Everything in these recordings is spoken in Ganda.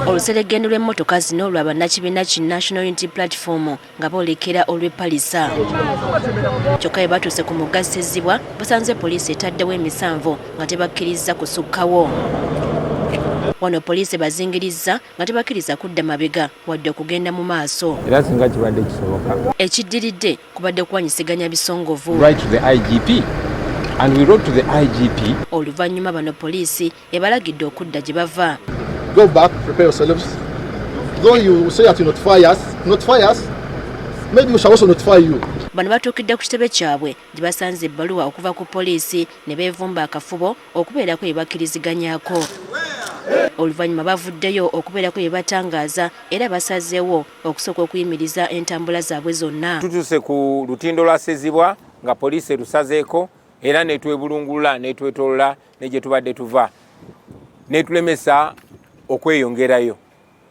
Oluseregendo lw'emmotoka zino lwa bannakibiina ki National Unity Platform nga boolekera olw'Epalisa. Kyokka bwe batuuse ku mugassizibwa basanze poliisi etaddewo emisanvu nga tebakkiriza kusukkawo. Wano poliisi bazingirizza nga tebakkiriza kudda mabega wadde okugenda mu maaso. Era singa kibadde kisoboka. Ekiddiridde kubadde kuwanyisiganya bisongovu. Right to the IGP. And we wrote to the IGP. Oluvannyuma bano poliisi ebalagidde okudda gye bava. Go back, prepare yourselves. Though you say that you notify us, maybe we shall also notify you. Bano batuukidde ku kitebe kyabwe gye basanze ebbaluwa okuva ku poliisi ne beevumba akafubo okubeerako bye bakkiriziganyako. Oluvannyuma bavuddeyo okubeerako bye batangaaza era basazeewo okusooka okuyimiriza entambula zaabwe zonna. Tutuuse ku lutindo lwa Ssezibwa nga poliisi erusazeeko era netwebulungulula netwetolola ne gye tubadde tuva. Netulemesa okweyongerayo.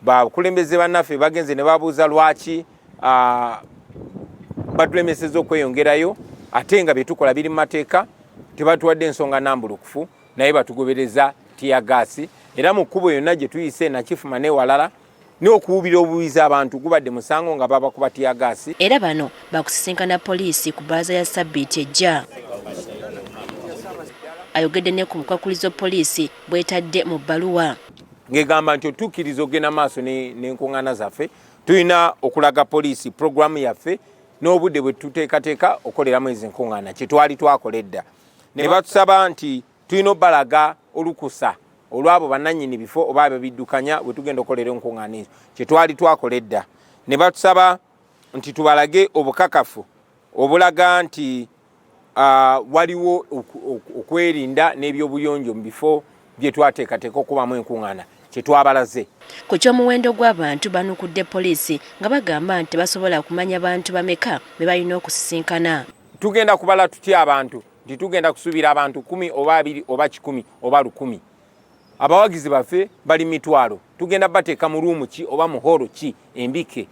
Bakulembeze bannaffe bagenze ne babuuza lwaki batulemeseza okweyongerayo ate nga bye tukola biri mu mateeka tebatuwadde ensonga nambulukufu naye batugobereza tiyagaasi era mu kkubo yonna gye tuyise nakifuma n'ewalala n'okuwubira obuwizi abantu gubadde musango nga baba kuba tiyagaasi. Era bano bakusisinkana poliisi ku bbalaza ya Ssabbiiti ejja. Ayogedde ne ku mukwakulizo poliisi bwetadde mu bbaluwa. Ngegamba nti otuukiriza ogenda maaso n'enkuŋŋaana zaffe tulina okulaga poliisi puroguramu yaffe n'obudde bwe tuteekateeka okoleramu ezo enkuŋŋaana kye twali twakola edda. Ne batusaba nti tulina obbalaga olukusa olw'abo bannannyini bifo oba babiddukanya bwe tugenda okukolera enkuŋŋaana ezo kye twali twakola edda. Ne batusaba nti tubalage obukakafu obulaga nti waliwo okwerinda n'ebyobuyonjo mu bifo bye twateekateeka okubamu enkuŋŋaana kye twabalaze. Ku ky'omuwendo gw'abantu banukudde poliisi nga bagamba nti basobola kumanya bantu bameka be balina okusisinkana. Tugenda kubala tutya abantu nti tugenda kusuubira abantu 10 oba 2 oba 100 oba 100. Abawagizi baffe bali mitwalo. Tugenda bateeka mu ruumu ki oba mu holo ki embike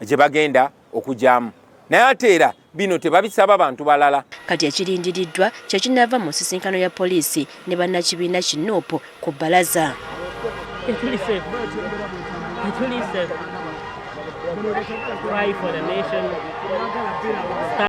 gye bagenda okujyamu. Naye ate era bino tebabisaba bantu balala. Kati ekirindiriddwa kye kinava mu nsisinkano ya poliisi ne bannakibiina ki Nuupu ku bbalaza. Cry for the nation.